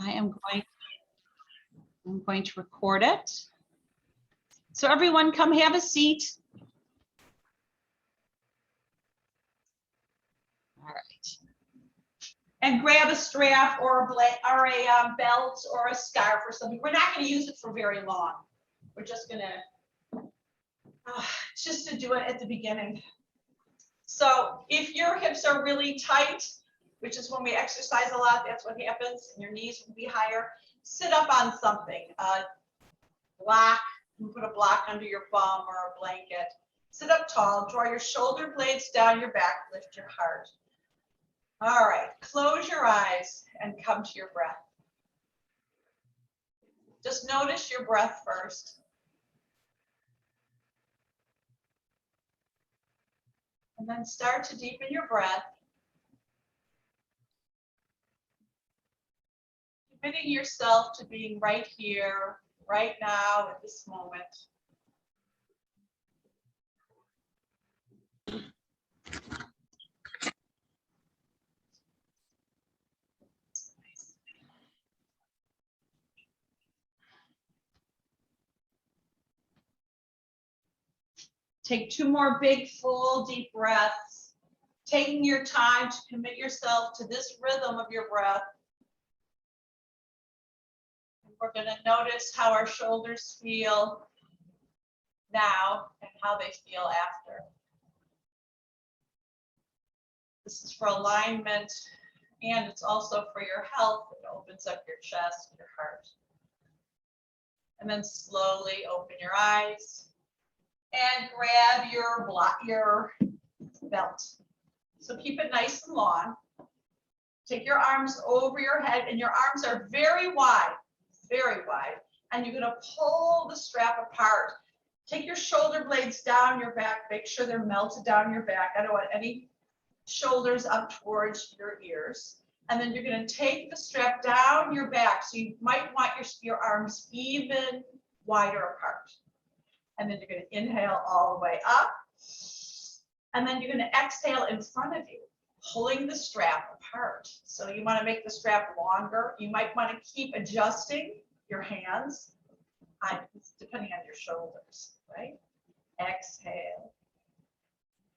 I'm going to record it. So everyone come have a seat. All right. And grab a strap or a belt or a scarf or something. We're not going to use it for very long. We're just going to, just to do it at the beginning. So if your hips are really tight, which is when we exercise a lot, that's what happens, and your knees will be higher, sit up on something, a block, you can put a block under your bum or a blanket. Sit up tall, draw your shoulder blades down your back, lift your heart. All right, close your eyes and come to your breath. Just notice your breath first. And then start to deepen your breath. Committing yourself to being right here, right now, at this moment. Take 2 more big, full, deep breaths, taking your time to commit yourself to this rhythm of your breath. And we're going to notice how our shoulders feel now and how they feel after. This is for alignment, and it's also for your health. It opens up your chest, your heart. And then slowly open your eyes and grab your belt. So keep it nice and long. Take your arms over your head, and your arms are very wide, and you're going to pull the strap apart. Take your shoulder blades down your back. Make sure they're melted down your back. I don't want any shoulders up towards your ears. And then you're going to take the strap down your back. So you might want your arms even wider apart. And then you're going to inhale all the way up. And then you're going to exhale in front of you, pulling the strap apart. So you want to make the strap longer. You might want to keep adjusting your hands, depending on your shoulders, right? Exhale.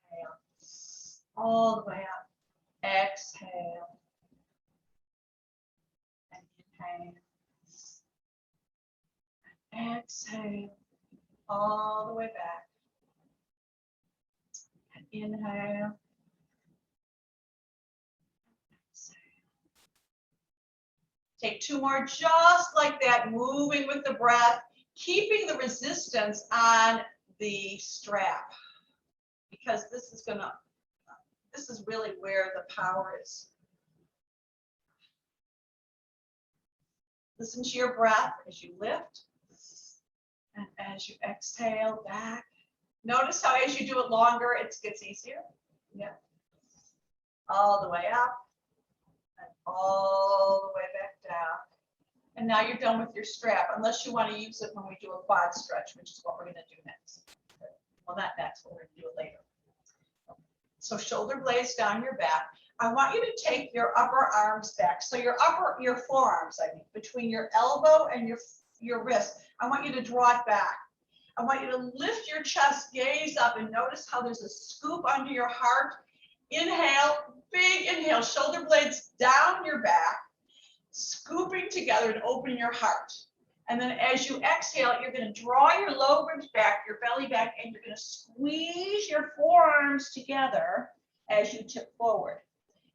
Inhale. All the way up. Exhale. And inhale. And exhale. All the way back. And inhale. Exhale. Take 2 more just like that, moving with the breath, keeping the resistance on the strap, because this is really where the power is. Listen to your breath as you lift and as you exhale back. Notice how as you do it longer, it gets easier. Yeah. All the way up and all the way back down. And now you're done with your strap, unless you want to use it when we do a quad stretch, which is what we're going to do next. Well, not next, but we're going to do it later. So shoulder blades down your back. I want you to take your upper arms back. So your forearms, between your elbow and your wrist. I want you to draw it back. I want you to lift your chest, gaze up, and notice how there's a scoop under your heart. Inhale, big inhale, shoulder blades down your back, scooping together and open your heart. And then as you exhale, you're going to draw your low ribs back, your belly back, and you're going to squeeze your forearms together as you tip forward.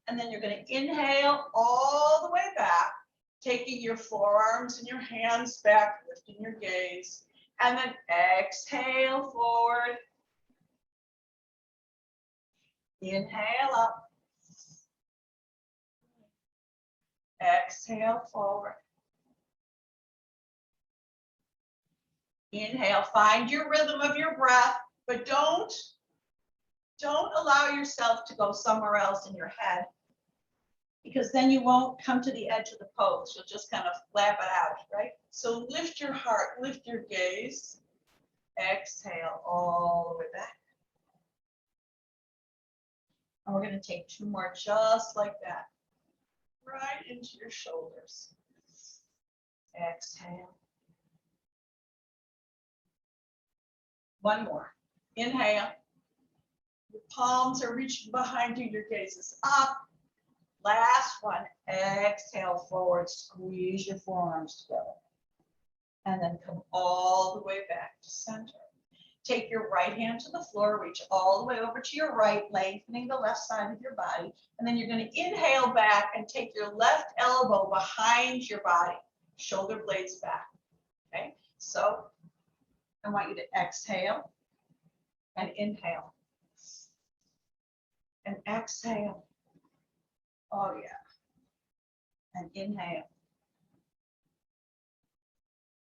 And then you're going to inhale all the way back, taking your forearms and your hands back, lifting your gaze. And then exhale forward. Inhale up. Exhale forward. Inhale, find your rhythm of your breath, but don't allow yourself to go somewhere else in your head, because then you won't come to the edge of the pose. You'll just kind of flap it out, right? So lift your heart, lift your gaze. Exhale all the way back. And we're going to take 2 more just like that, right into your shoulders. Exhale. One more. Inhale. Your palms are reaching behind you. Your gaze is up. Last one. Exhale forward. Squeeze your forearms together. And then come all the way back to center. Take your right hand to the floor. Reach all the way over to your right, lengthening the left side of your body. And then you're going to inhale back and take your left elbow behind your body. Shoulder blades back. Okay? So I want you to exhale and inhale. And exhale. Oh, yeah. And inhale.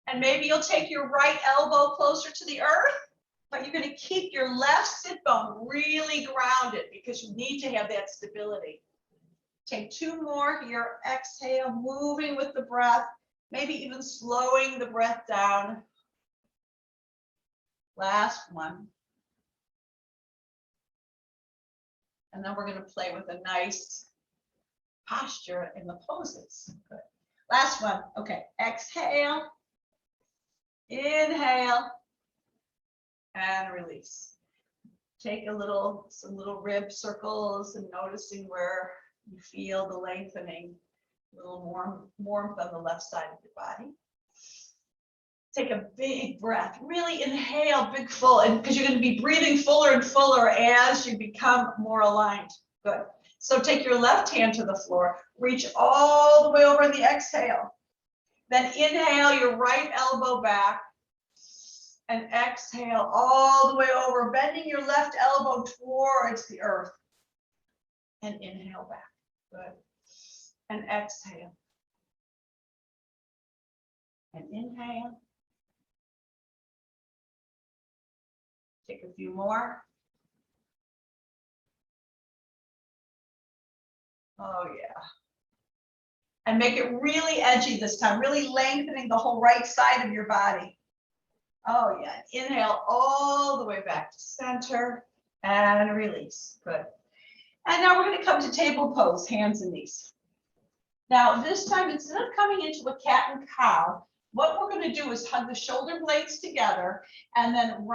And maybe you'll take your right elbow closer to the earth, but you're going to keep your left sit bone really grounded because you need to have that stability. Take two more here. Exhale, moving with the breath, maybe even slowing the breath down. Last one. And then we're going to play with a nice posture in the poses. Good. Last one. Okay. Exhale. Inhale. And release. Take some little rib circles and noticing where you feel the lengthening, a little warmth on the left side of your body. Take a big breath. Really inhale, big full, and because you're going to be breathing fuller and fuller as you become more aligned. Good. So take your left hand to the floor. Reach all the way over in the exhale. Then inhale your right elbow back. And exhale all the way over, bending your left elbow towards the earth. And inhale back. Good. And exhale. And inhale. Take a few more. Oh, yeah. And make it really edgy this time, really lengthening the whole right side of your body. Oh, yeah. Inhale all the way back to center and release. Good. And now we're going to come to table pose, hands and knees. Now, this time, instead of coming into a cat and cow, what we're going to do is hug the shoulder blades together and then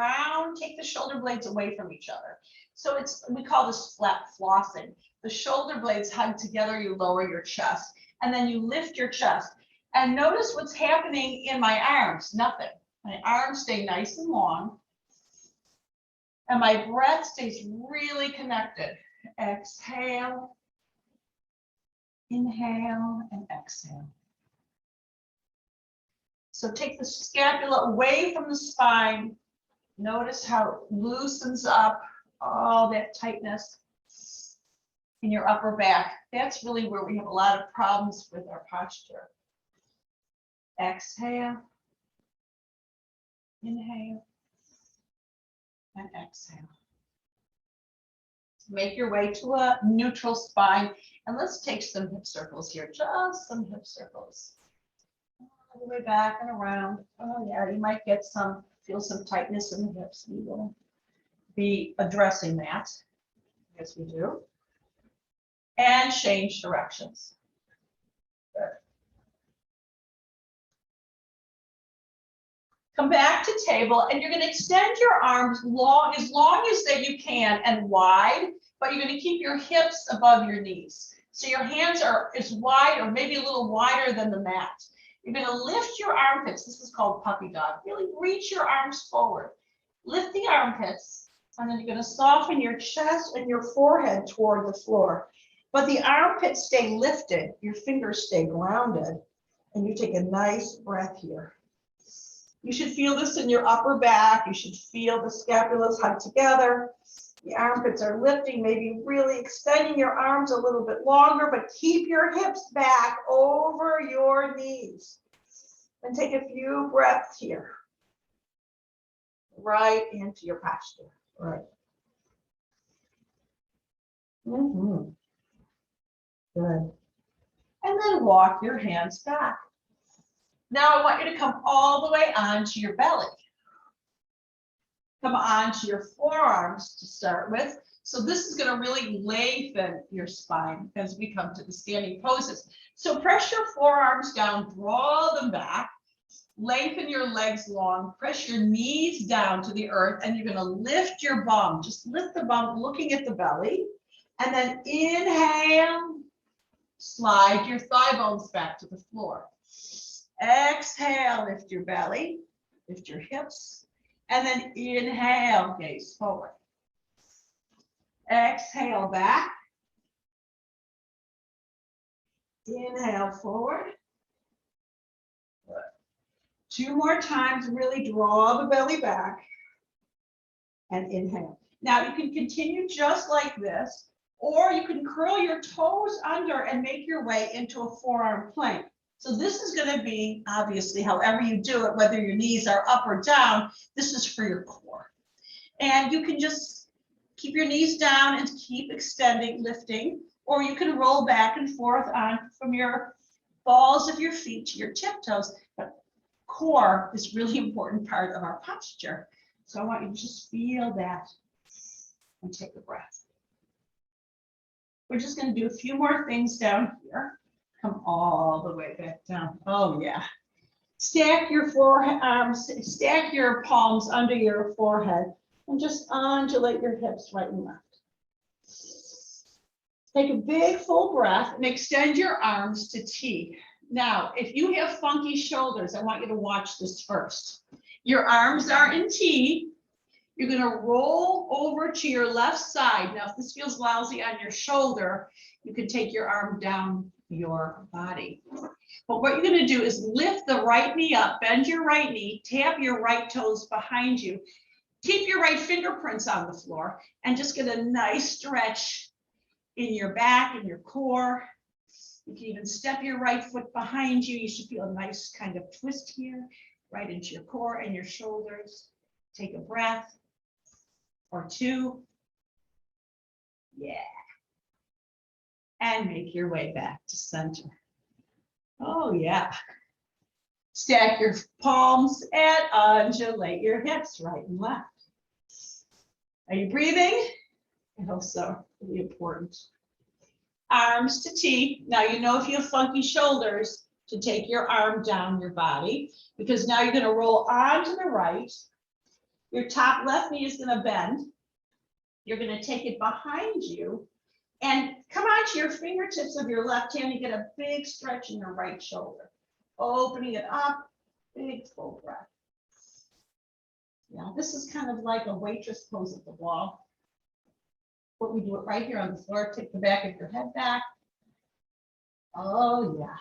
take the shoulder blades away from each other. So we call this flat flossing. The shoulder blades hug together, you lower your chest, and then you lift your chest. And notice what's happening in my arms, nothing. My arms stay nice and long, and my breath stays really connected. Exhale, inhale, and exhale. So take the scapula away from the spine. Notice how it loosens up all that tightness in your upper back. That's really where we have a lot of problems with our posture. Exhale. Inhale and exhale. Make your way to a neutral spine, and let's take some hip circles here, just some hip circles. All the way back and around. Oh yeah, you might feel some tightness in the hips. We will be addressing that. Yes, we do. And change directions. Good. Come back to table, and you're going to extend your arms as long as that you can and wide, but you're going to keep your hips above your knees. So your hands are as wide or maybe a little wider than the mat. You're going to lift your armpits. This is called puppy dog. Really reach your arms forward. Lift the armpits, and then you're going to soften your chest and your forehead toward the floor. But the armpits stay lifted, your fingers stay grounded, and you take a nice breath here. You should feel this in your upper back. You should feel the scapulas hug together. The armpits are lifting, maybe really extending your arms a little bit longer, but keep your hips back over your knees. And take a few breaths here. Right into your posture. Right. Good. And then walk your hands back. Now I want you to come all the way onto your belly. Come onto your forearms to start with. So this is going to really lengthen your spine as we come to the standing poses. So press your forearms down, draw them back, lengthen your legs long, press your knees down to the earth, and you're going to lift your bum. Just lift the bum, looking at the belly, and then inhale, slide your thigh bones back to the floor. Exhale, lift your belly, lift your hips, and then inhale, gaze forward. Exhale back. Inhale forward. Good. 2 more times, really draw the belly back and inhale. Now you can continue just like this, or you can curl your toes under and make your way into a forearm plank. So this is going to be, obviously, however you do it, whether your knees are up or down, this is for your core. And you can just keep your knees down and keep extending, lifting, or you can roll back and forth on from your balls of your feet to your tiptoes. But core is really important part of our posture. So I want you to just feel that and take a breath. We're just going to do a few more things down here. Come all the way back down. Oh yeah. Stack your forearms, stack your palms under your forehead and just undulate your hips right and left. Take a big full breath and extend your arms to T. Now, if you have funky shoulders, I want you to watch this first. Your arms are in T. You're going to roll over to your left side. Now, if this feels lousy on your shoulder, you can take your arm down your body. But what you're going to do is lift the right knee up, bend your right knee, tap your right toes behind you. Keep your right fingerprints on the floor and just get a nice stretch in your back and your core. You can even step your right foot behind you. You should feel a nice kind of twist here, right into your core and your shoulders. Take a breath or 2. Yeah. And make your way back to center. Oh, yeah. Stack your palms and undulate your hips right and left. Are you breathing? I hope so. Really important. Arms to T. Now, you know if you have funky shoulders, to take your arm down your body, because now you're going to roll on to the right. Your top left knee is going to bend. You're going to take it behind you and come onto your fingertips of your left hand and get a big stretch in your right shoulder. Opening it up, big full breath. Yeah, this is kind of like a waitress pose at the wall. But we do it right here on the floor. Take the back of your head back. Oh, yeah.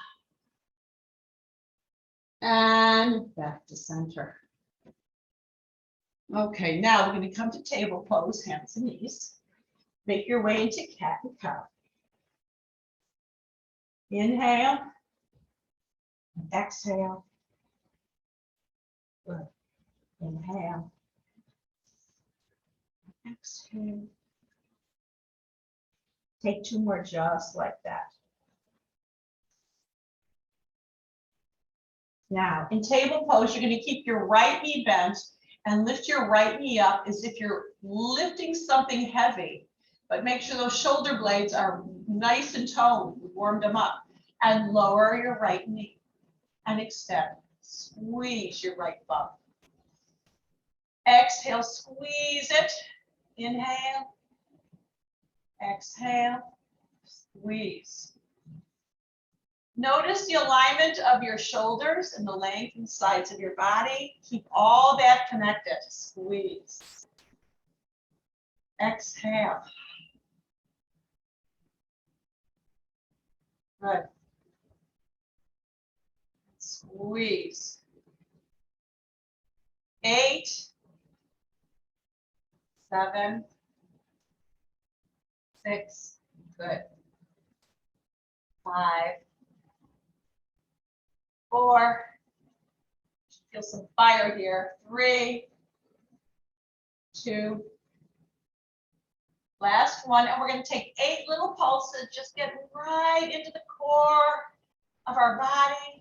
And back to center. Okay, now we're going to come to table pose, hands and knees. Make your way into cat and cow. Inhale. Exhale. Good. Inhale. Exhale. Take 2 more, just like that. Now, in table pose, you're going to keep your right knee bent and lift your right knee up as if you're lifting something heavy. But make sure those shoulder blades are nice and toned. We warmed them up. And lower your right knee and extend. Squeeze your right bum. Exhale, squeeze it. Inhale. Exhale. Squeeze. Notice the alignment of your shoulders and the length and sides of your body. Keep all that connected. Squeeze. Exhale. Good. Squeeze. 8, 7, 6, good. 5, 4, feel some fire here. 3, 2, last one, and we're going to take 8 little pulses, just get right into the core of our body.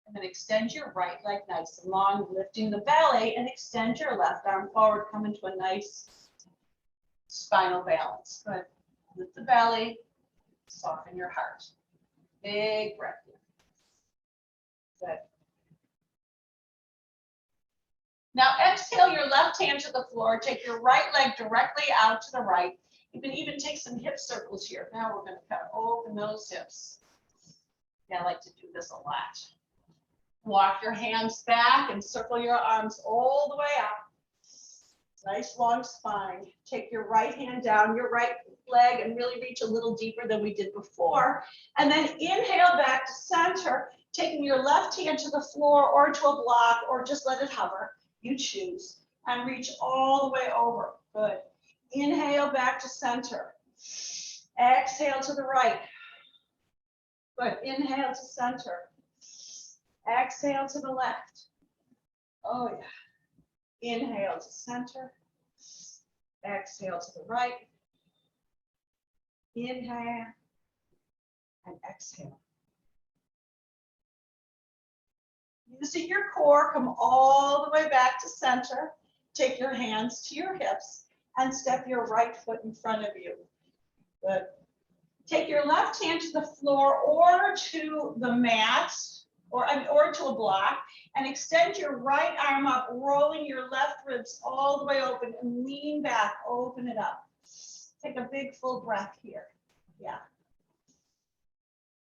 And then extend your right leg nice and long, lifting the belly, and extend your left arm forward, come into a nice spinal balance. Good. Lift the belly, soften your heart. Big breath in. Good. Now exhale your left hand to the floor. Take your right leg directly out to the right. You can even take some hip circles here. Now we're going to kind of open those hips. Yeah, I like to do this a lot. Walk your hands back and circle your arms all the way up. Nice long spine. Take your right hand down your right leg and really reach a little deeper than we did before. And then inhale back to center, taking your left hand to the floor or to a block or just let it hover. You choose. And reach all the way over. Good. Inhale back to center. Exhale to the right. Good. Inhale to center. Exhale to the left. Oh, yeah. Inhale to center. Exhale to the right. Inhale and exhale. Using your core, come all the way back to center. Take your hands to your hips and step your right foot in front of you. Good. Take your left hand to the floor or to the mat or to a block and extend your right arm up, rolling your left ribs all the way open and lean back, open it up. Take a big full breath here. Yeah.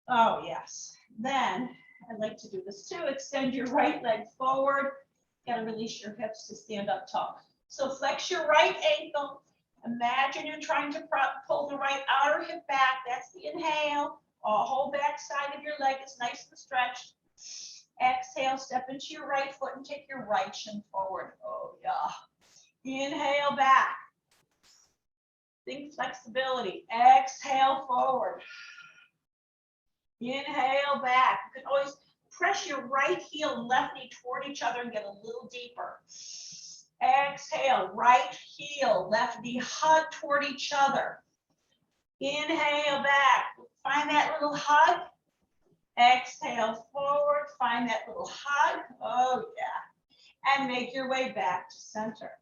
Oh, yes. Then I'd like to do this too. Extend your right leg forward and release your hips to stand up tall. So flex your right ankle. Imagine you're trying to pull the right outer hip back. That's the inhale. Whole back side of your leg is nice and stretched. Exhale, step into your right foot and take your right shin forward. Oh, yeah. Inhale back. Think flexibility. Exhale forward. Inhale back. You can always press your right heel and left knee toward each other and get a little deeper. Exhale, right heel, left knee hug toward each other. Inhale back. Find that little hug. Exhale forward. Find that little hug. Oh, yeah. And make your way back to center.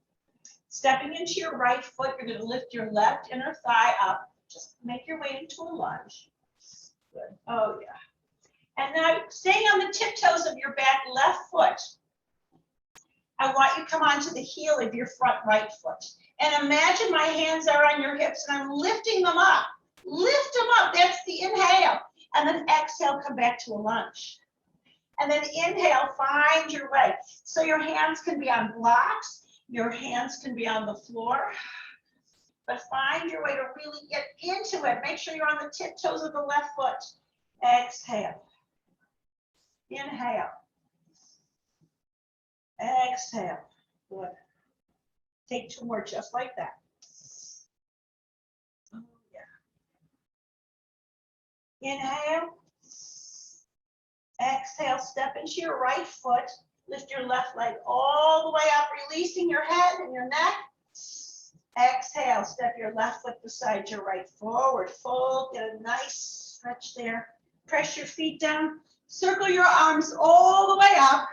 Stepping into your right foot, you're going to lift your left inner thigh up. Just make your way into a lunge. Good. Oh, yeah. And now staying on the tiptoes of your back left foot, I want you to come onto the heel of your front right foot. And imagine my hands are on your hips and I'm lifting them up. Lift them up. That's the inhale. And then exhale, come back to a lunge. And then inhale, find your way. So your hands can be on blocks. Your hands can be on the floor. But find your way to really get into it. Make sure you're on the tiptoes of the left foot. Exhale. Inhale. Exhale. Good. Take two more just like that. Oh, yeah. Inhale. Exhale. Step into your right foot. Lift your left leg all the way up, releasing your head and your neck. Exhale. Step your left foot beside your right. Forward fold. Get a nice stretch there. Press your feet down. Circle your arms all the way up.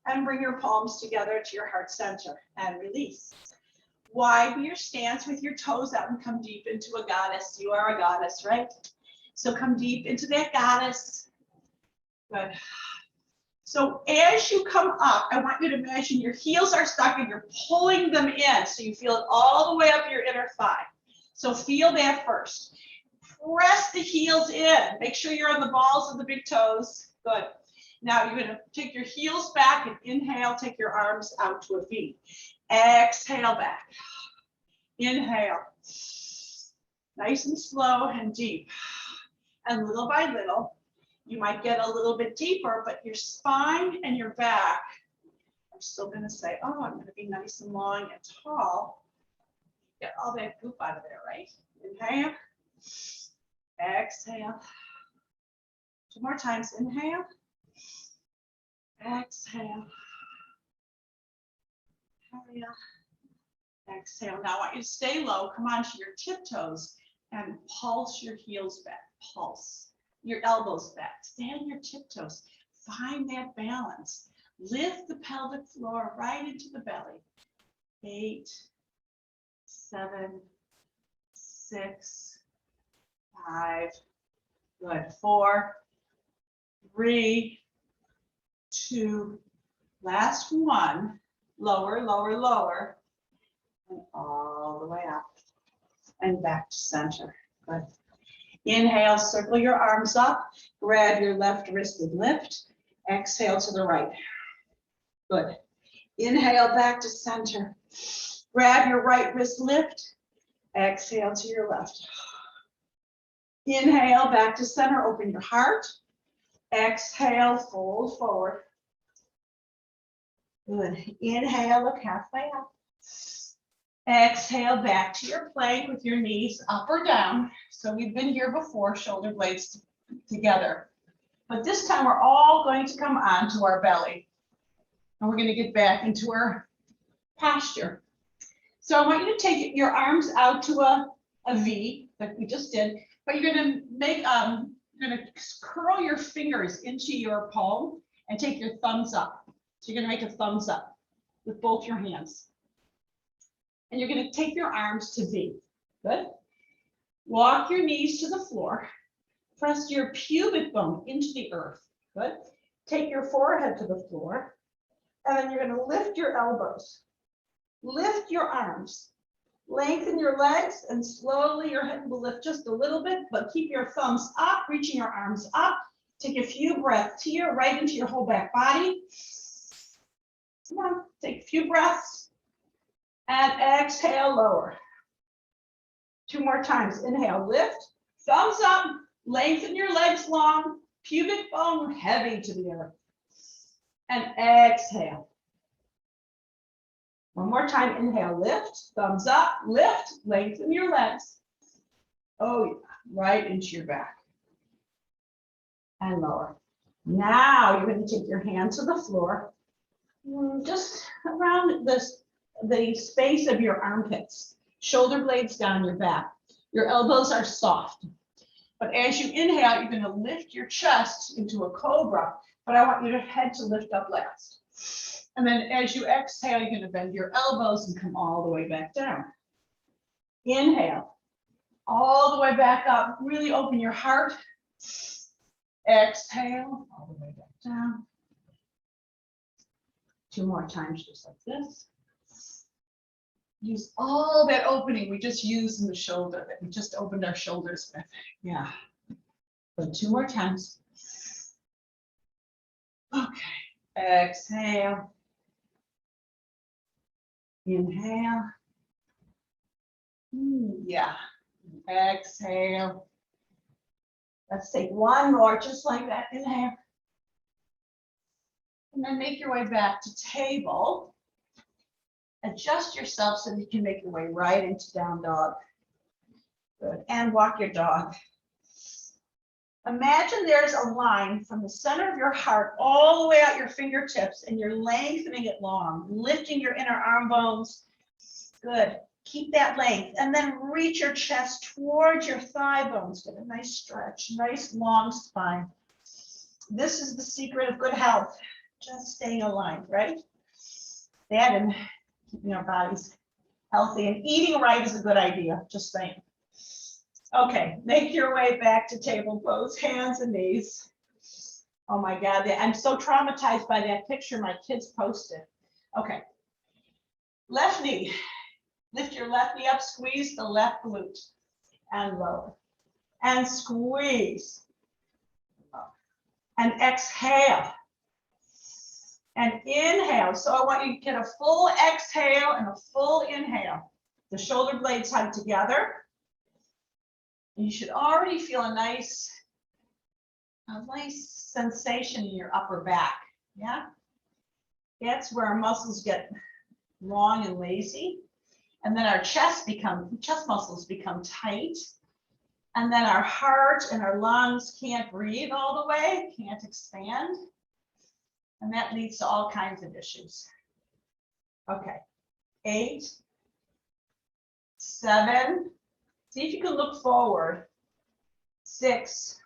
And bring your palms together to your heart center and release. Widen your stance with your toes out and come deep into a goddess. You are a goddess, right? So come deep into that goddess. Good. So as you come up, I want you to imagine your heels are stuck and you're pulling them in. So you feel it all the way up your inner thigh. So feel that first. Press the heels in. Make sure you're on the balls of the big toes. Good. Now you're going to take your heels back and inhale, take your arms out to a V. Exhale back. Inhale. Nice and slow and deep. And little by little, you might get a little bit deeper, but your spine and your back are still going to say, oh, I'm going to be nice and long and tall. Get all that goop out of there, right? Inhale. Exhale. Two more times. Inhale. Exhale. Exhale. Now I want you to stay low. Come onto your tiptoes and pulse your heels back. Pulse. Your elbows back. Stay on your tiptoes. Find that balance. Lift the pelvic floor right into the belly. 8, 7, 6, 5, good, 4, 3, 2, last one, lower, lower, lower, and all the way up and back to center. Good. Inhale, circle your arms up, grab your left wrist and lift. Exhale to the right. Good. Inhale back to center. Grab your right wrist, lift. Exhale to your left. Inhale back to center, open your heart. Exhale, fold forward. Good. Inhale, look halfway up. Exhale back to your plank with your knees up or down. So we've been here before, shoulder blades together. But this time we're all going to come onto our belly. And we're going to get back into our posture. So I want you to take your arms out to a V, like we just did. But you're going to make, you're going to curl your fingers into your palm and take your thumbs up. So you're going to make a thumbs up with both your hands. And you're going to take your arms to V. Good. Walk your knees to the floor. Press your pubic bone into the earth. Good. Take your forehead to the floor. And then you're going to lift your elbows. Lift your arms. Lengthen your legs, and slowly your head will lift just a little bit, but keep your thumbs up, reaching your arms up. Take a few breaths here, right into your whole back body. Come on, take a few breaths. And exhale, lower. 2 more times. Inhale, lift, thumbs up, lengthen your legs long, pubic bone heavy to the earth. And exhale. 1 more time. Inhale, lift, thumbs up, lift, lengthen your legs. Oh, yeah, right into your back. And lower. Now you're going to take your hand to the floor, just around the space of your armpits, shoulder blades down your back. Your elbows are soft. But as you inhale, you're going to lift your chest into a cobra, but I want your head to lift up last. And then as you exhale, you're going to bend your elbows and come all the way back down. Inhale, all the way back up. Really open your heart. Exhale, all the way back down. 2 more times, just like this. Use all that opening we just used in the shoulder, that we just opened our shoulders with. Yeah. So 2 more times. Okay. Exhale. Inhale. Yeah. Exhale. Let's take 1 more, just like that. Inhale. And then make your way back to table. Adjust yourself so you can make your way right into down dog. Good. And walk your dog. Imagine there's a line from the center of your heart all the way out your fingertips, and you're lengthening it long, lifting your inner arm bones. Good. Keep that length, and then reach your chest towards your thigh bones. Get a nice stretch, nice long spine. This is the secret of good health. Just staying aligned, right? That and keeping our bodies healthy, and eating right is a good idea, just saying. Okay, make your way back to table pose, hands and knees. Oh my God, I'm so traumatized by that picture my kids posted. Okay, left knee. Lift your left knee up, squeeze the left glute, and lower. And squeeze. And exhale. And inhale. So I want you to get a full exhale and a full inhale. The shoulder blades hug together. You should already feel a nice sensation in your upper back. Yeah. That's where our muscles get long and lazy. And then our chest muscles become tight. And then our heart and our lungs can't breathe all the way, can't expand. And that leads to all kinds of issues. Okay, 8, 7, see if you can look forward. 6,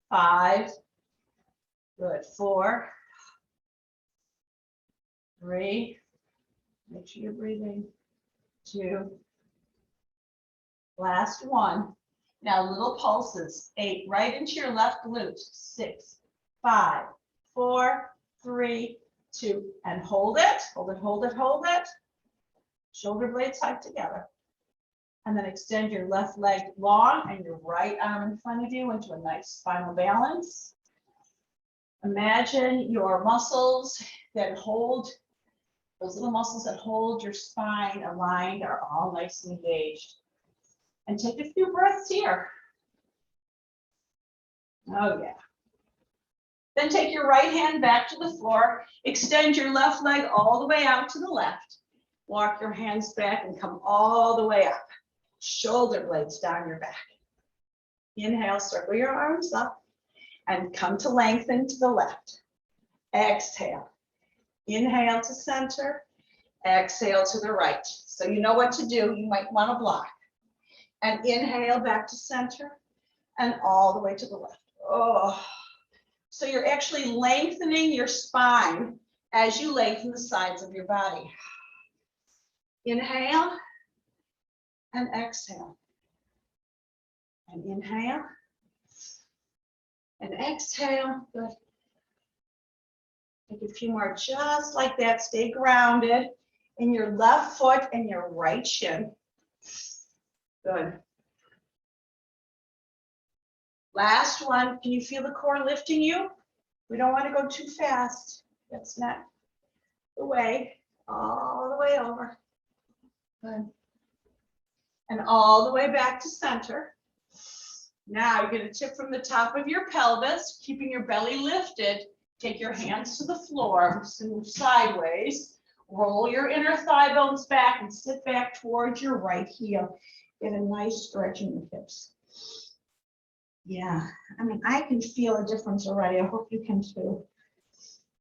5, good, 4, 3, make sure you're breathing, 2, Last one. Now little pulses. 8 right into your left glute. 6, 5, 4, 3, 2, and hold it. Hold it, hold it, hold it. Shoulder blades tight together. And then extend your left leg long and your right arm in front of you into a nice spinal balance. Imagine your muscles that hold, those little muscles that hold your spine aligned are all nice and engaged. And take a few breaths here. Oh yeah. Then take your right hand back to the floor. Extend your left leg all the way out to the left. Walk your hands back and come all the way up. Shoulder blades down your back. Inhale, circle your arms up and come to lengthen to the left. Exhale. Inhale to center. Exhale to the right. So you know what to do. You might want to block. And inhale back to center and all the way to the left. Oh, so you're actually lengthening your spine as you lengthen the sides of your body. Inhale and exhale. And inhale and exhale. Good. Take a few more just like that. Stay grounded in your left foot and your right shin. Good. Last one. Can you feel the core lifting you? We don't want to go too fast. That's not the way. All the way over. Good. And all the way back to center. Now you're going to tip from the top of your pelvis, keeping your belly lifted. Take your hands to the floor, move sideways. Roll your inner thigh bones back and sit back towards your right heel. Get a nice stretch in the hips. Yeah, I mean, I can feel a difference already. I hope you can too.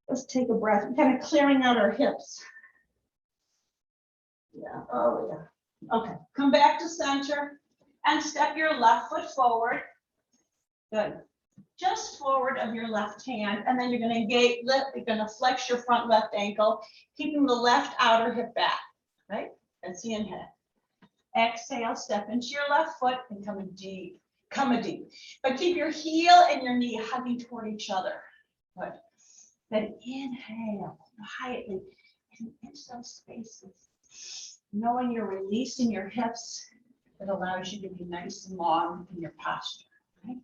Let's take a breath. I'm kind of clearing out our hips. Yeah, oh yeah. Okay, come back to center and step your left foot forward. Good. Just forward of your left hand, and then you're going to engage, you're going to flex your front left ankle, keeping the left outer hip back, right? That's the inhale. Exhale, step into your left foot and come a deep. But keep your heel and your knee hugging toward each other. Good. Then inhale quietly into those spaces. Knowing you're releasing your hips, it allows you to be nice and long in your posture. Right?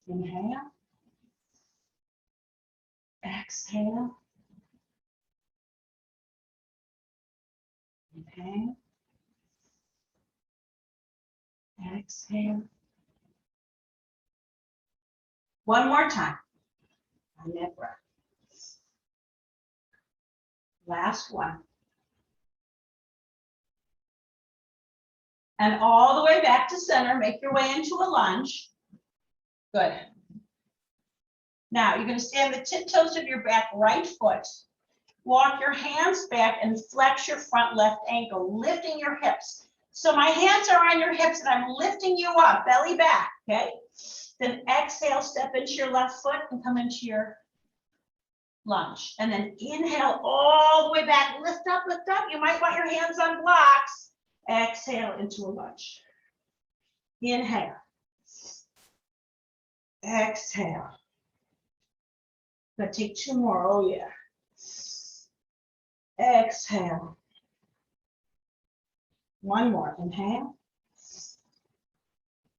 Inhale. Exhale. Inhale. Exhale. One more time on that breath. Last one. And all the way back to center. Make your way into a lunge. Good. Now you're going to stand the tiptoes of your back right foot. Walk your hands back and flex your front left ankle, lifting your hips. So my hands are on your hips and I'm lifting you up, belly back, okay? Then exhale, step into your left foot and come into your lunge. And then inhale all the way back, lift up, lift up. You might want your hands on blocks. Exhale into a lunge. Inhale. Exhale. Gonna take 2 more, oh yeah. Exhale. 1 more, inhale.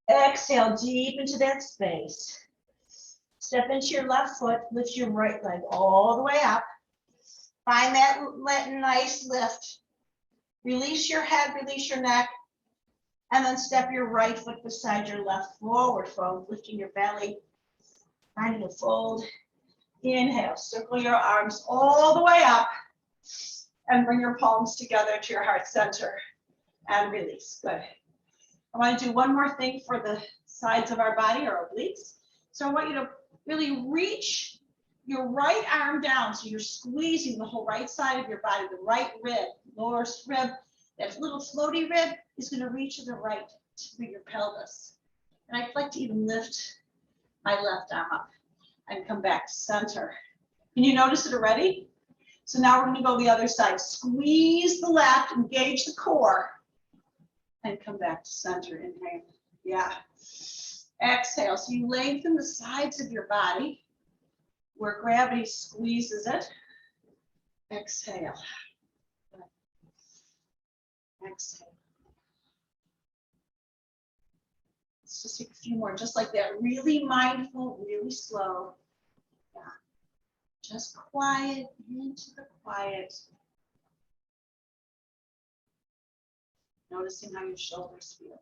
Exhale deep into that space. Step into your left foot, lift your right leg all the way up. Find that nice lift. Release your head, release your neck. And then step your right foot beside your left forward fold, lifting your belly. Finding a fold. Inhale, circle your arms all the way up. And bring your palms together to your heart center. And release. Good. I want to do one more thing for the sides of our body, or obliques. So I want you to really reach your right arm down. So you're squeezing the whole right side of your body, the right rib, lower rib. That little floaty rib is going to reach to the right to your pelvis. And I'd like to even lift my left arm up and come back to center. Can you notice it already? So now we're going to go the other side. Squeeze the left, engage the core. And come back to center. Inhale. Yeah. Exhale. So you lengthen the sides of your body where gravity squeezes it. Exhale. Exhale. Let's just take a few more, just like that. Really mindful, really slow. Yeah. Just quiet into the quiet. Noticing how your shoulders feel.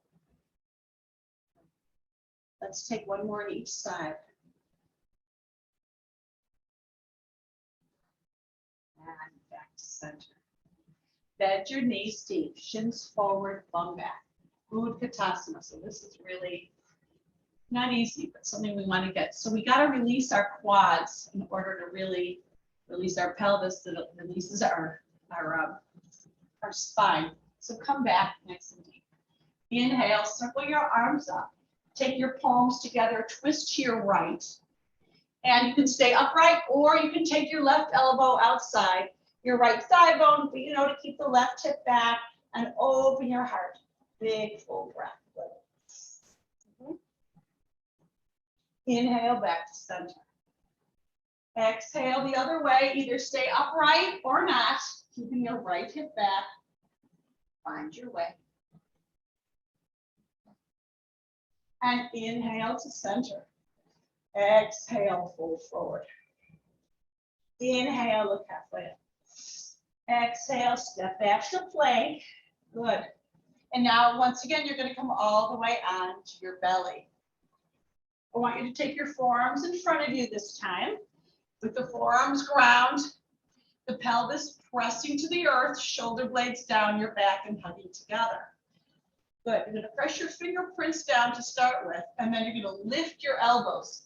Let's take one more on each side. And back to center. Bend your knees deep, shins forward, bum back. Utkatasana. So this is really not easy, but something we want to get. So we got to release our quads in order to really release our pelvis, that releases our spine. So come back nice and deep. Inhale, circle your arms up. Take your palms together, twist to your right. And you can stay upright, or you can take your left elbow outside, your right thigh bone, to keep the left hip back and open your heart. Big full breath. Inhale, back to center. Exhale the other way, either stay upright or not, keeping your right hip back. Find your way. And inhale to center. Exhale, fold forward. Inhale, look halfway up. Exhale, step back to plank. Good. And now, once again, you're going to come all the way onto your belly. I want you to take your forearms in front of you this time. With the forearms ground, the pelvis pressing to the earth, shoulder blades down your back and hugging together. Good. You're going to press your fingerprints down to start with, and then you're going to lift your elbows.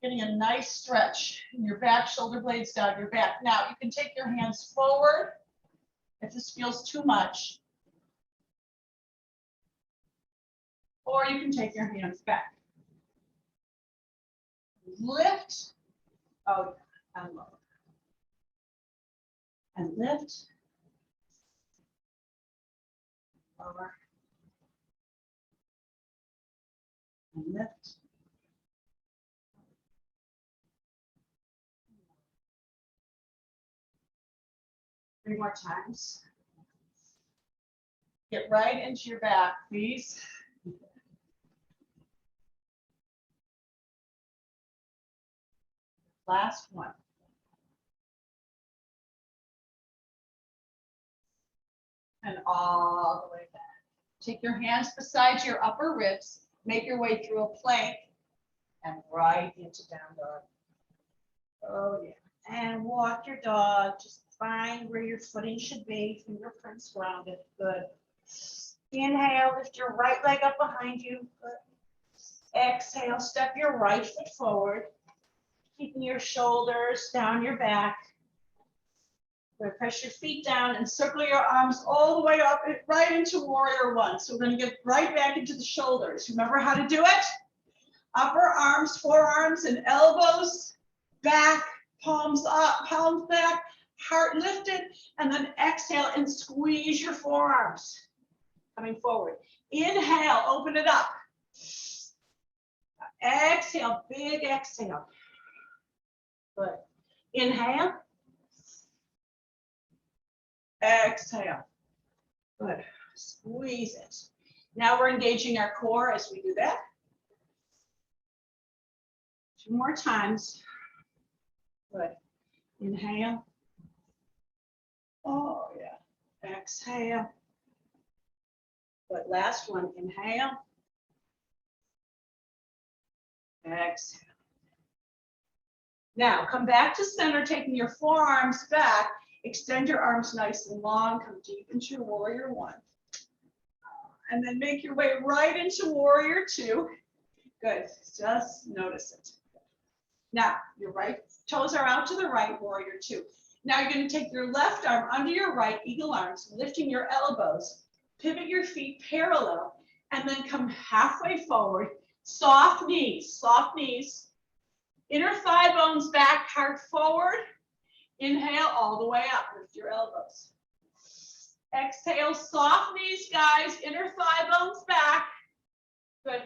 Getting a nice stretch in your back, shoulder blades down your back. Now, you can take your hands forward if this feels too much. Or you can take your hands back. Lift. Oh, and lower. And lift. Lower. And lift. 3 more times. Get right into your back, please. Last one. And all the way back. Take your hands beside your upper ribs. Make your way through a plank and right into down dog. Oh, yeah. And walk your dog. Just find where your footing should be. Fingerprints grounded. Good. Inhale, lift your right leg up behind you. Good. Exhale, step your right foot forward. Keeping your shoulders down your back. Good. Press your feet down and circle your arms all the way up right into warrior one. So we're going to get right back into the shoulders. Remember how to do it? Upper arms, forearms, and elbows. Back, palms up, palms back, heart lifted, and then exhale and squeeze your forearms. Coming forward. Inhale, open it up. Exhale, big exhale. Good. Inhale. Exhale. Good. Squeeze it. Now we're engaging our core as we do that. 2 more times. Good. Inhale. Oh, yeah. Exhale. Good. Last one. Inhale. Exhale. Now, come back to center, taking your forearms back. Extend your arms nice and long. Come deep into your warrior one. And then make your way right into warrior two. Good. Just notice it. Now, your right toes are out to the right, warrior two. Now you're going to take your left arm under your right, eagle arms, lifting your elbows. Pivot your feet parallel, and then come halfway forward. Soft knees, soft knees. Inner thigh bones back, heart forward. Inhale all the way up, lift your elbows. Exhale, soft knees, guys. Inner thigh bones back. Good.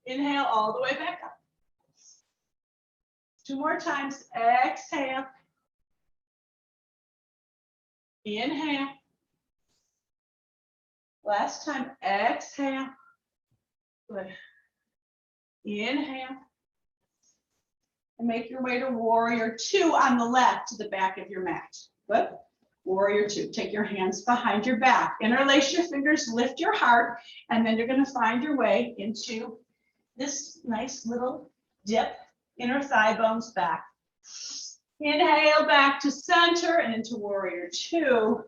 Inhale all the way back up. 2 more times. Exhale. Inhale. Last time. Exhale. Good. Inhale. And make your way to warrior 2 on the left to the back of your mat. Good. Warrior 2. Take your hands behind your back. Interlace your fingers, lift your heart, and then you're going to find your way into this nice little dip, inner thigh bones back. Inhale back to center and into warrior 2.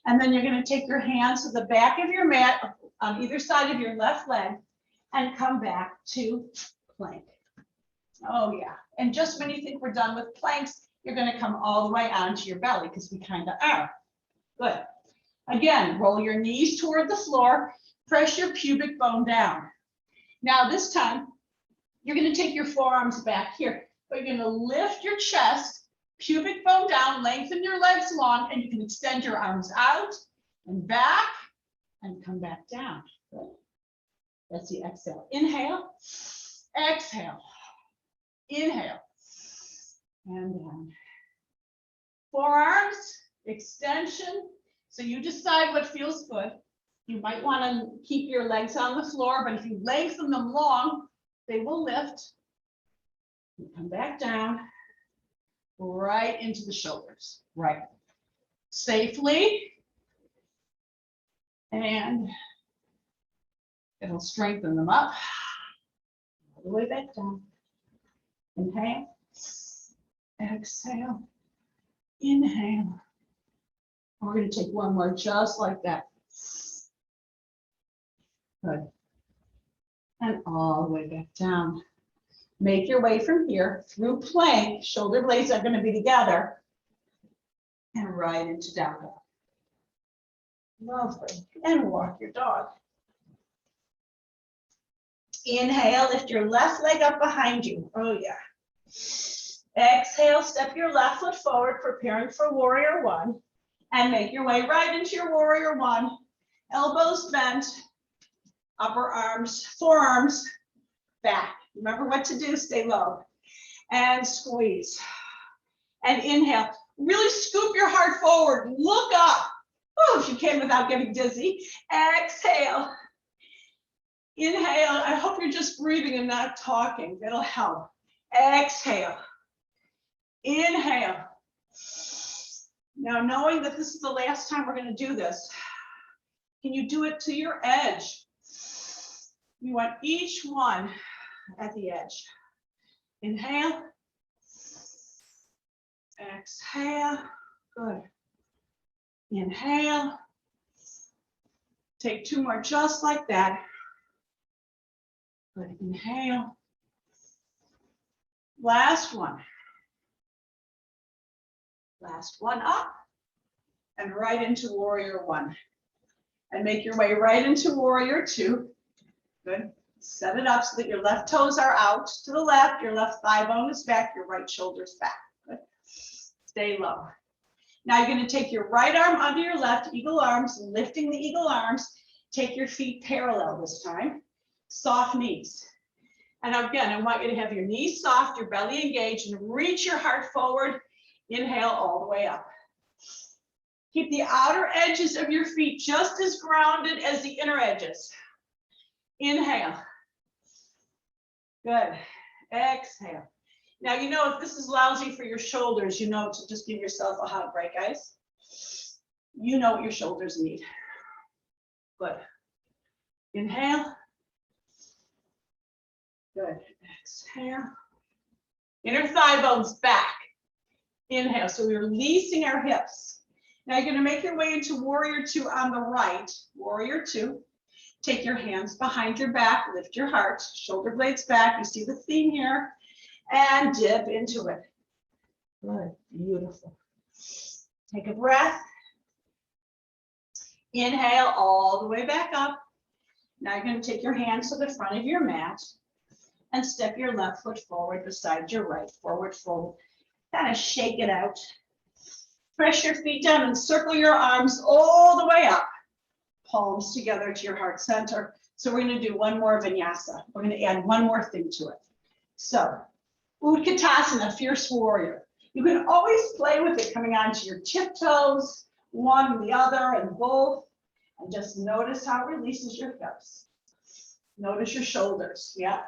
And then you're going to take your hands to the back of your mat on either side of your left leg and come back to plank. Oh yeah. And just when you think we're done with planks, you're going to come all the way onto your belly because we kind of are. Good. Again, roll your knees toward the floor, press your pubic bone down. Now this time, you're going to take your forearms back here, but you're going to lift your chest, pubic bone down, lengthen your legs long, and you can extend your arms out and back and come back down. Good. That's the exhale. Inhale, exhale, inhale, and down. Forearms, extension. So you decide what feels good. You might want to keep your legs on the floor, but if you lengthen them long, they will lift. You come back down, right into the shoulders. Right. Safely. And it'll strengthen them up. All the way back down. Inhale. Exhale. Inhale. We're going to take one more just like that. Good. And all the way back down. Make your way from here through plank. Shoulder blades are going to be together. And right into down dog. Lovely. And walk your dog. Inhale, lift your left leg up behind you. Oh yeah. Exhale, step your left foot forward, preparing for warrior 1. And make your way right into your warrior 1. Elbows bent, upper arms, forearms back. Remember what to do, stay low. And squeeze. And inhale. Really scoop your heart forward, look up. Oh, if you can without getting dizzy. Exhale. Inhale. I hope you're just breathing and not talking. That'll help. Exhale. Inhale. Now, knowing that this is the last time we're going to do this, can you do it to your edge? You want each one at the edge. Inhale. Exhale. Good. Inhale. Take 2 more just like that. Good. Inhale. Last one. Last one up. And right into warrior 1. And make your way right into warrior 2. Good. Set it up so that your left toes are out to the left, your left thigh bone is back, your right shoulder's back. Good. Stay low. Now you're going to take your right arm under your left, eagle arms, lifting the eagle arms. Take your feet parallel this time. Soft knees. And again, I want you to have your knees soft, your belly engaged, and reach your heart forward. Inhale all the way up. Keep the outer edges of your feet just as grounded as the inner edges. Inhale. Good. Exhale. Now, you know, if this is lousy for your shoulders, you know to just give yourself a hug, right, guys? You know what your shoulders need. Good. Inhale. Good. Exhale. Inner thigh bones back. Inhale. So we're releasing our hips. Now you're going to make your way into warrior 2 on the right. Warrior 2. Take your hands behind your back. Lift your heart. Shoulder blades back. You see the theme here. And dip into it. Good. Beautiful. Take a breath. Inhale all the way back up. Now you're going to take your hands to the front of your mat and step your left foot forward beside your right. Forward fold. Kind of shake it out. Press your feet down and circle your arms all the way up. Palms together to your heart center. So we're going to do one more vinyasa. We're going to add one more thing to it. So, Utkatasana, fierce warrior. You can always play with it coming onto your tiptoes, one, the other, and both. And just notice how it releases your hips. Notice your shoulders, yeah.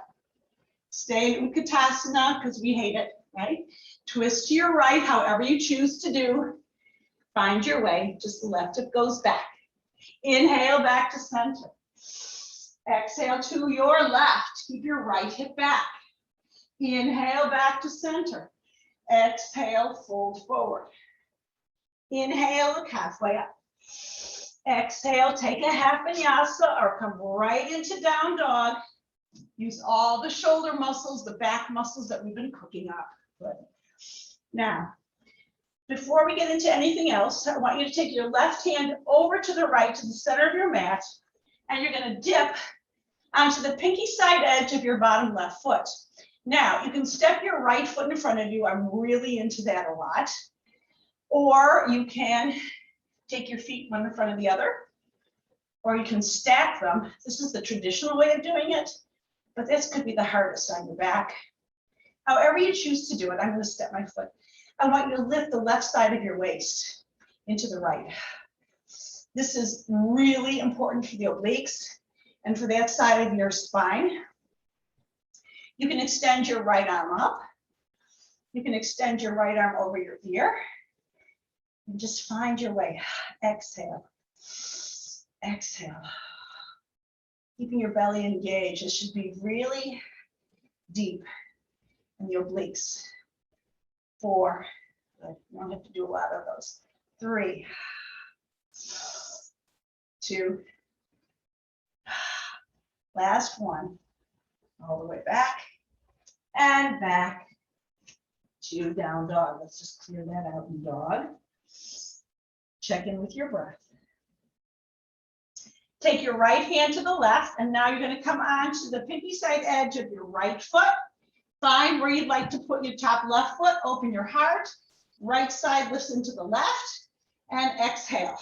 Stay in Utkatasana because we hate it, right? Twist to your right, however you choose to do. Find your way, just the left hip goes back. Inhale back to center. Exhale to your left, keep your right hip back. Inhale back to center. Exhale, fold forward. Inhale, look halfway up. Exhale, take a half vinyasa or come right into down dog. Use all the shoulder muscles, the back muscles that we've been cooking up. Good. Now, before we get into anything else, I want you to take your left hand over to the right, to the center of your mat, and you're going to dip onto the pinky side edge of your bottom left foot. Now, you can step your right foot in front of you. I'm really into that a lot. Or you can take your feet one in front of the other, or you can stack them. This is the traditional way of doing it, but this could be the hardest on your back. However you choose to do it, I'm going to step my foot. I want you to lift the left side of your waist into the right. This is really important for the obliques and for that side of your spine. You can extend your right arm up. You can extend your right arm over your ear. And just find your way. Exhale. Exhale. Keeping your belly engaged. It should be really deep in the obliques. 4. Good. You don't have to do a lot of those. 3. 2. Last one. All the way back and back to down dog. Let's just clear that out in dog. Check in with your breath. Take your right hand to the left, and now you're going to come on to the pinky side edge of your right foot. Find where you'd like to put your top left foot. Open your heart. Right side lifts into the left, and exhale.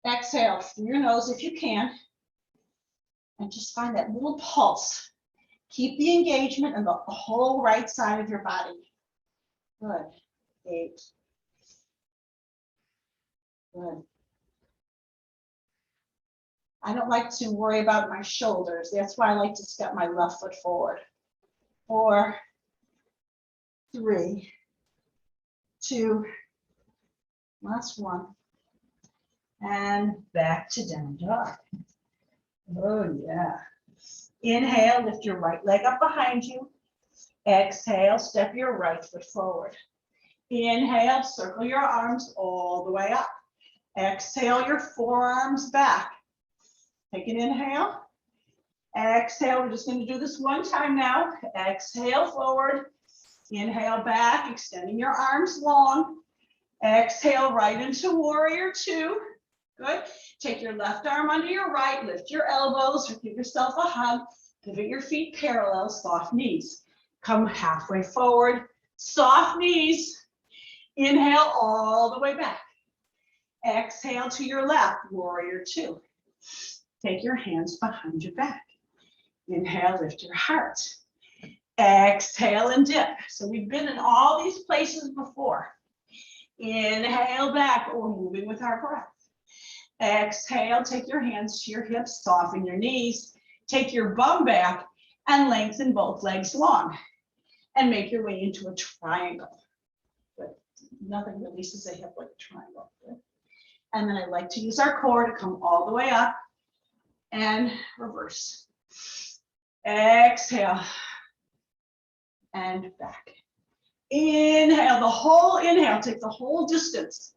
Exhale through your nose if you can. And just find that little pulse. Keep the engagement in the whole right side of your body. Good. 8. Good. I don't like to worry about my shoulders. That's why I like to step my left foot forward. 4, 3, 2, last one. And back to down dog. Oh, yeah. Inhale, lift your right leg up behind you. Exhale, step your right foot forward. Inhale, circle your arms all the way up. Exhale, your forearms back. Take an inhale. Exhale, we're just going to do this one time now. Exhale, forward. Inhale, back, extending your arms long. Exhale, right into warrior 2. Good. Take your left arm under your right, lift your elbows, or give yourself a hug. Pivot your feet parallel, soft knees. Come halfway forward, soft knees. Inhale all the way back. Exhale to your left, warrior 2. Take your hands behind your back. Inhale, lift your heart. Exhale and dip. So we've been in all these places before. Inhale back, we're moving with our breath. Exhale, take your hands to your hips, soften your knees, take your bum back and lengthen both legs long and make your way into a triangle. Good. Nothing releases a hip like a triangle. Good. And then I like to use our core to come all the way up and reverse. Exhale and back. Inhale, the whole inhale, take the whole distance.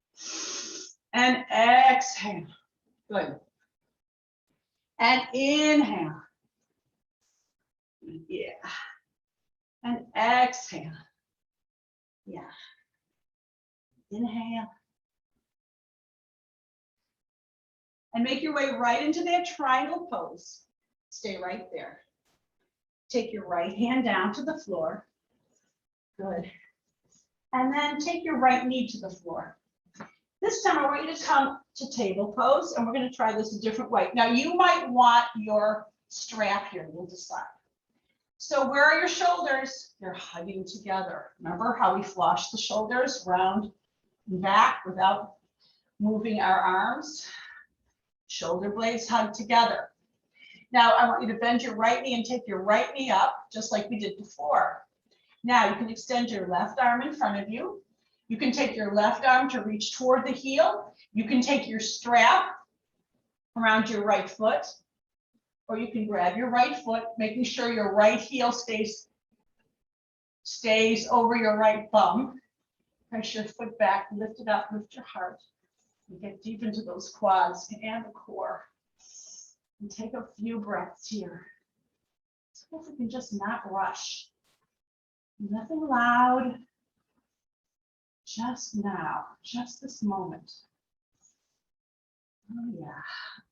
And exhale. Good. And inhale. Yeah. And exhale. Yeah. Inhale. And make your way right into that triangle pose. Stay right there. Take your right hand down to the floor. Good. And then take your right knee to the floor. This time I want you to come to table pose, and we're going to try this a different way. Now you might want your strap here, we'll decide. So where are your shoulders? They're hugging together. Remember how we flush the shoulders round and back without moving our arms? Shoulder blades hug together. Now I want you to bend your right knee and take your right knee up, just like we did before. Now you can extend your left arm in front of you. You can take your left arm to reach toward the heel. You can take your strap around your right foot, or you can grab your right foot, making sure your right heel stays over your right bum. Press your foot back, lift it up, lift your heart. You get deep into those quads and the core. And take a few breaths here. See if we can just not rush. Nothing loud. Just now, just this moment. Oh yeah,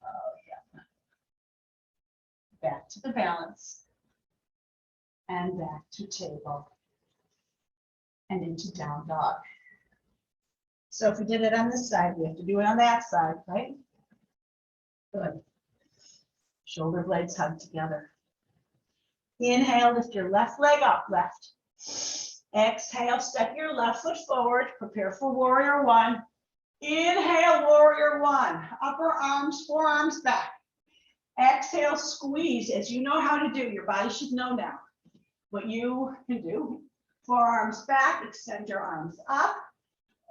oh yeah. Back to the balance. And back to table. And into down dog. So if we did it on this side, we have to do it on that side, right? Good. Shoulder blades hug together. Inhale, lift your left leg up, left. Exhale, step your left foot forward, prepare for warrior one. Inhale, warrior one, upper arms, forearms back. Exhale, squeeze, as you know how to do, your body should know now what you can do. Forearms back, extend your arms up.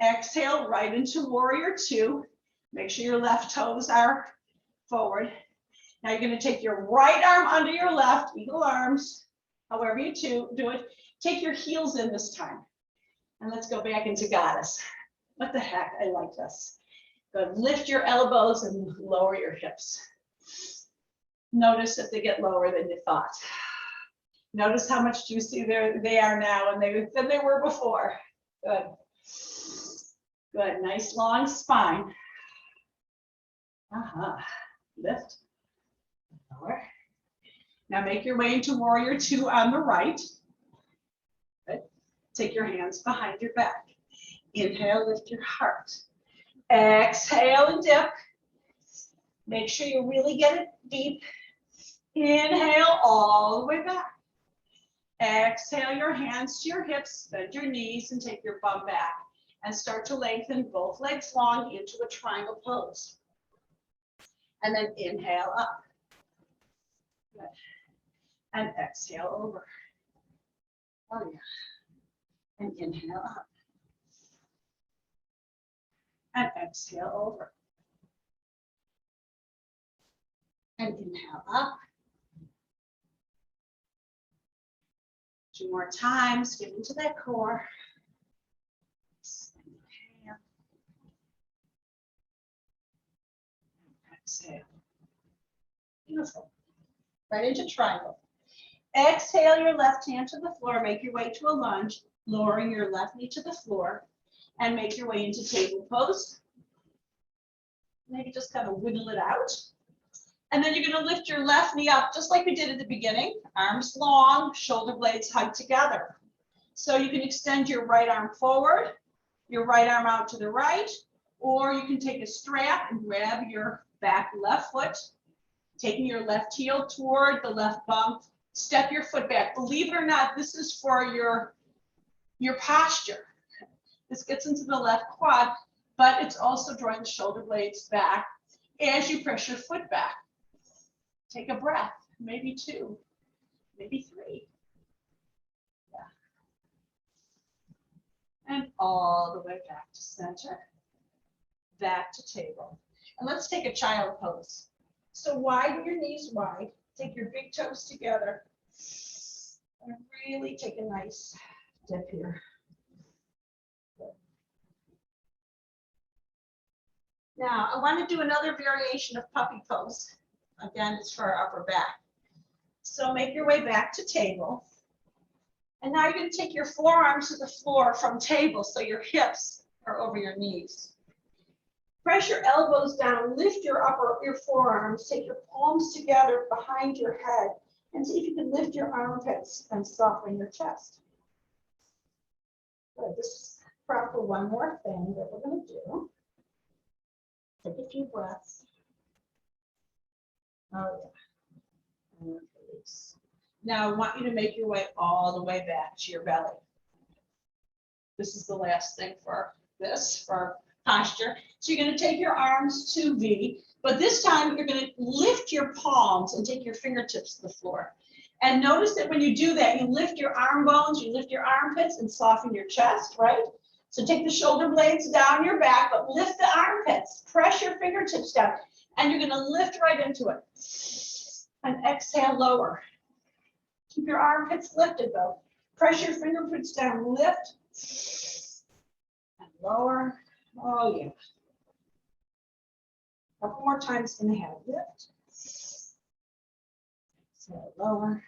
Exhale, right into warrior two. Make sure your left toes are forward. Now you're going to take your right arm under your left, eagle arms, however you do it. Take your heels in this time. And let's go back into goddess. What the heck? I like this. Good. Lift your elbows and lower your hips. Notice if they get lower than you thought. Notice how much juicier they are now than they were before. Good. Good. Nice long spine. Lift. Lower. Now make your way into warrior two on the right. Good. Take your hands behind your back. Inhale, lift your heart. Exhale and dip. Make sure you really get it deep. Inhale all the way back. Exhale your hands to your hips, bend your knees and take your bum back. And start to lengthen both legs long into a triangle pose. And then inhale up. Good. And exhale over. Oh yeah. And inhale up. And exhale over. And inhale up. Two more times, get into that core. Inhale. Exhale. Beautiful. Right into triangle. Exhale your left hand to the floor. Make your way to a lunge, lowering your left knee to the floor, and make your way into table pose. Maybe just kind of wiggle it out. And then you're going to lift your left knee up, just like we did at the beginning. Arms long, shoulder blades hug together. So you can extend your right arm forward, your right arm out to the right, or you can take a strap and grab your back left foot, taking your left heel toward the left bum. Step your foot back. Believe it or not, this is for your posture. This gets into the left quad, but it's also drawing the shoulder blades back as you press your foot back. Take a breath, maybe two, maybe three. Yeah. And all the way back to center, back to table. And let's take a child pose. So widen your knees wide, take your big toes together, and really take a nice dip here. Good. Now, I want to do another variation of puppy pose. Again, it's for our upper back. So make your way back to table. And now you're going to take your forearms to the floor from table so your hips are over your knees. Press your elbows down, lift your forearms, take your palms together behind your head, and see if you can lift your armpits and soften your chest. Good. This is prep for one more thing that we're going to do. Take a few breaths. Oh, yeah. And release. Now I want you to make your way all the way back to your belly. This is the last thing for this, for posture. So you're going to take your arms to V, but this time you're going to lift your palms and take your fingertips to the floor. And notice that when you do that, you lift your arm bones, you lift your armpits and soften your chest, right? So take the shoulder blades down your back, but lift the armpits, press your fingertips down, and you're going to lift right into it. And exhale, lower. Keep your armpits lifted though. Press your fingertips down, lift, and lower. Oh yeah. A couple more times, inhale, lift. Exhale, lower.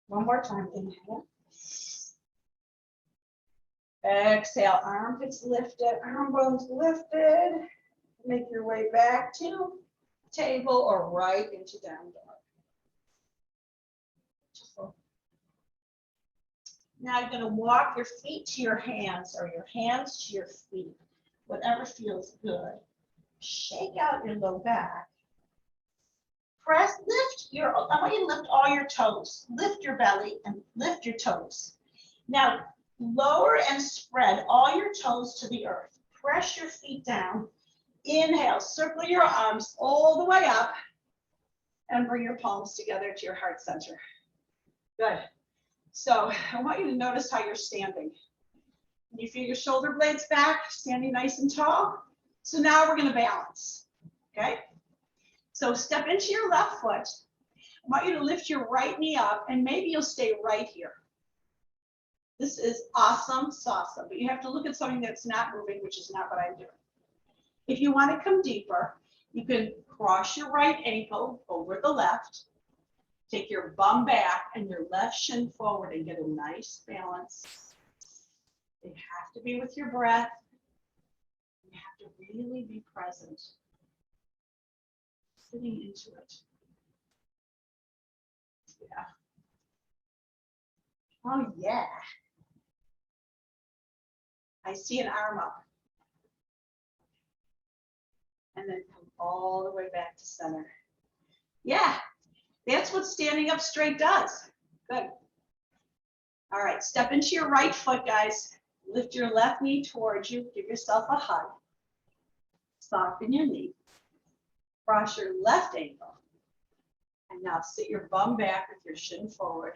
One more time, inhale. Exhale, armpits lifted, arm bones lifted. Make your way back to table or right into down dog. Now you're going to walk your feet to your hands or your hands to your feet, whatever feels good. Shake out your low back. Press, lift your, I want you to lift all your toes. Lift your belly and lift your toes. Now lower and spread all your toes to the earth. Press your feet down. Inhale, circle your arms all the way up and bring your palms together to your heart center. Good. So I want you to notice how you're standing. You feel your shoulder blades back, standing nice and tall. So now we're going to balance, okay? So step into your left foot. I want you to lift your right knee up, and maybe you'll stay right here. This is awesome, awesome, but you have to look at something that's not moving, which is not what I'm doing. If you want to come deeper, you can cross your right ankle over the left. Take your bum back and your left shin forward and get a nice balance. You have to be with your breath. You have to really be present. Sitting into it. Yeah. Oh, yeah. I see an arm up. And then come all the way back to center. Yeah. That's what standing up straight does. Good. All right, step into your right foot, guys. Lift your left knee towards you. Give yourself a hug. Soften your knee. Cross your left ankle. And now sit your bum back with your shin forward.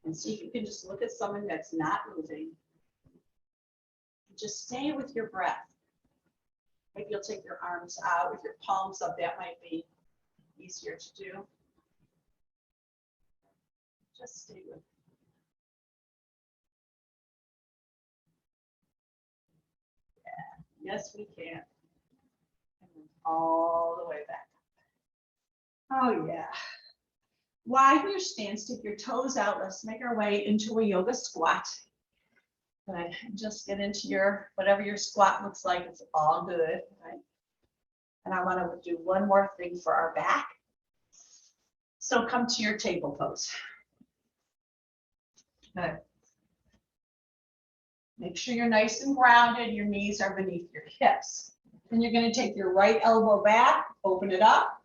And see if you can just look at someone that's not moving. Just stay with your breath. Maybe you'll take your arms out with your palms up. That might be easier to do. Just stay with it. Yeah, yes, we can. And then all the way back. Oh, yeah. While you're standing, stick your toes out. Let's make our way into a yoga squat. Good. Just get into your, whatever your squat looks like, it's all good. Right? And I want to do one more thing for our back. So come to your table pose. Good. Make sure you're nice and grounded. Your knees are beneath your hips. Then you're going to take your right elbow back, open it up,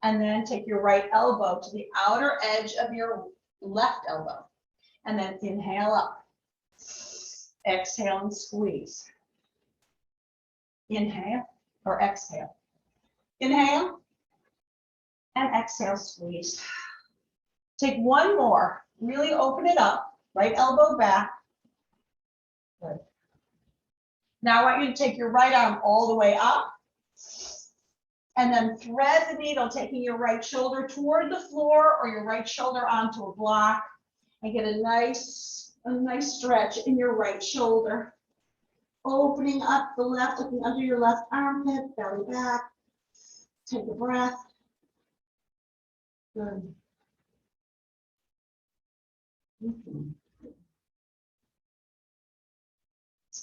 and then take your right elbow to the outer edge of your left elbow. And then inhale up. Exhale and squeeze. Inhale or exhale. Inhale and exhale, squeeze. Take one more. Really open it up. Right elbow back. Good. Now I want you to take your right arm all the way up. And then thread the needle, taking your right shoulder toward the floor or your right shoulder onto a block. And get a nice stretch in your right shoulder. Opening up the left, looking under your left armpit, belly back. Take a breath. Good.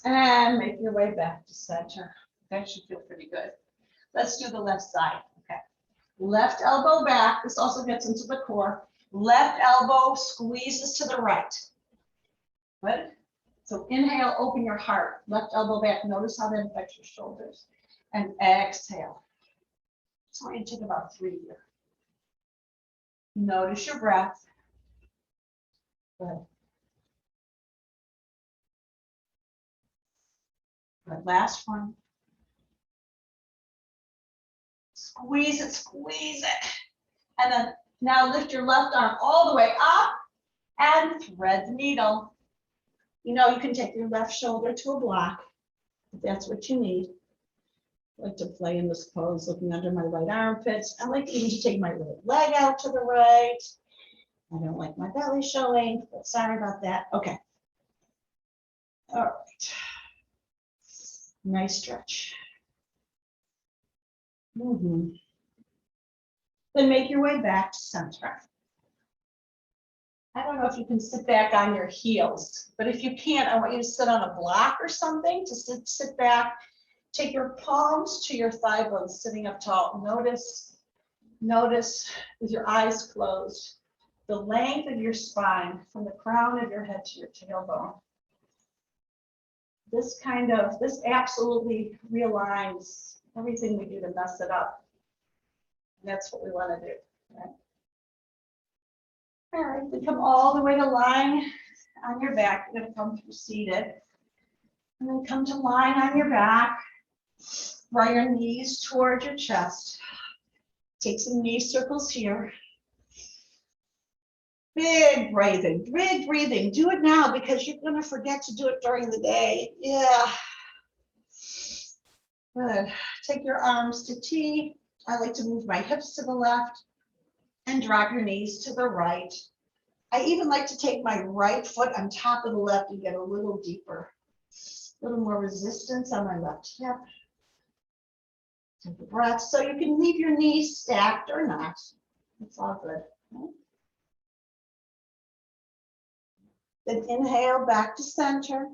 And make your way back to center. That should feel pretty good. Let's do the left side. Okay. Left elbow back. This also gets into the core. Left elbow squeezes to the right. Good. So inhale, open your heart, left elbow back. Notice how that affects your shoulders. And exhale. So we're going to take about 3 here. Notice your breath. Good. Good. Last one. Squeeze it, squeeze it. And then now lift your left arm all the way up and thread the needle. You know, you can take your left shoulder to a block if that's what you need. I like to play in this pose, looking under my right armpits. I like even to take my right leg out to the right. I don't like my belly showing, but sorry about that. Okay. All right. Nice stretch. Then make your way back to center. I don't know if you can sit back on your heels, but if you can't, I want you to sit on a block or something to sit back. Take your palms to your thigh bones, sitting up tall. Notice with your eyes closed, the length of your spine from the crown of your head to your tailbone. This absolutely realigns everything we do to mess it up. And that's what we want to do. Right? All right, we come all the way to lying on your back. You're going to come through seated. And then come to lying on your back. Draw your knees toward your chest. Take some knee circles here. Big breathing, big breathing. Do it now because you're going to forget to do it during the day. Yeah. Good. Take your arms to T. I like to move my hips to the left and drop your knees to the right. I even like to take my right foot on top of the left and get a little deeper. A little more resistance on my left hip. Take a breath. So you can leave your knees stacked or not. It's all good. Okay. Then inhale back to center.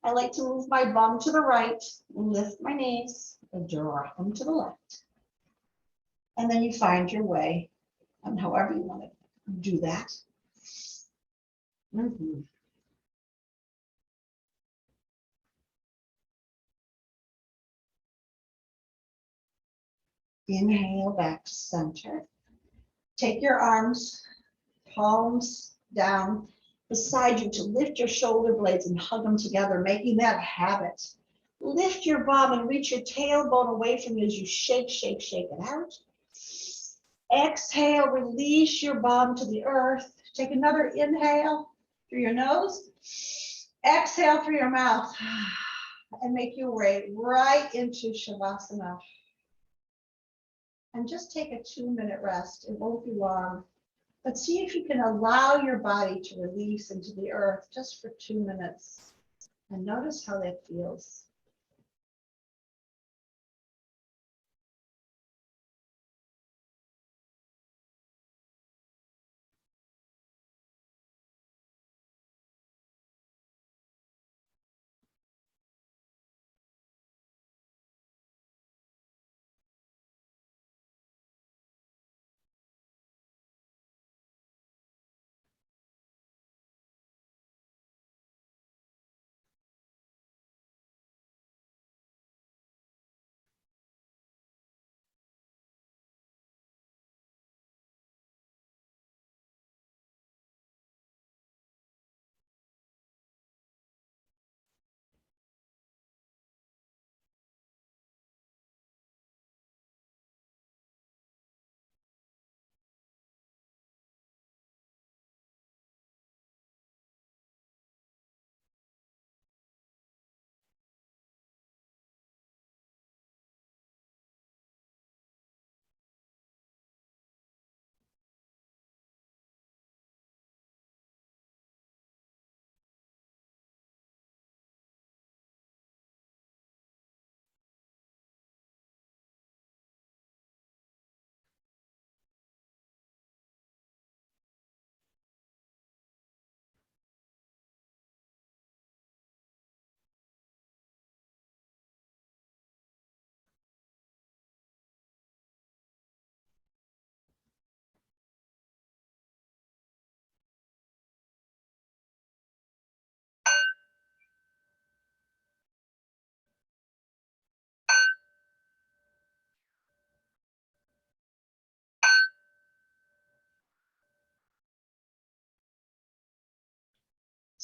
I like to move my bum to the right and lift my knees and drop them to the left. And then you find your way on however you want to do that. Inhale back to center. Take your arms, palms down beside you to lift your shoulder blades and hug them together, making that a habit. Lift your bum and reach your tailbone away from you as you shake, shake, shake it out. Exhale, release your bum to the earth. Take another inhale through your nose. Exhale through your mouth and make your way right into Shavasana. And just take a 2-minute rest. It won't be long. But see if you can allow your body to release into the earth just for 2 minutes. And notice how that feels.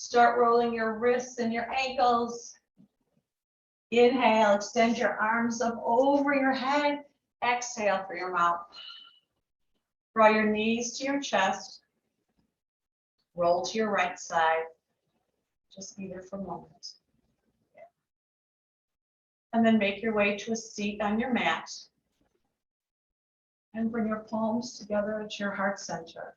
Start rolling your wrists and your ankles. Inhale, extend your arms up over your head. Exhale through your mouth. Draw your knees to your chest. Roll to your right side. Just be there for a moment. And then make your way to a seat on your mat. And bring your palms together at your heart center.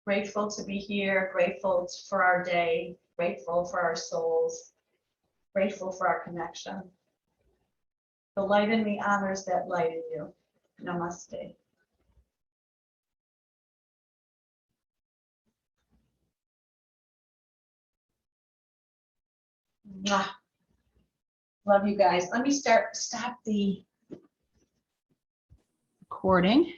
Grateful to be here, grateful for our day, grateful for our souls, grateful for our connection. The light in me honors that light in you. Namaste. Mwah. Love you guys. Let me stop the recording.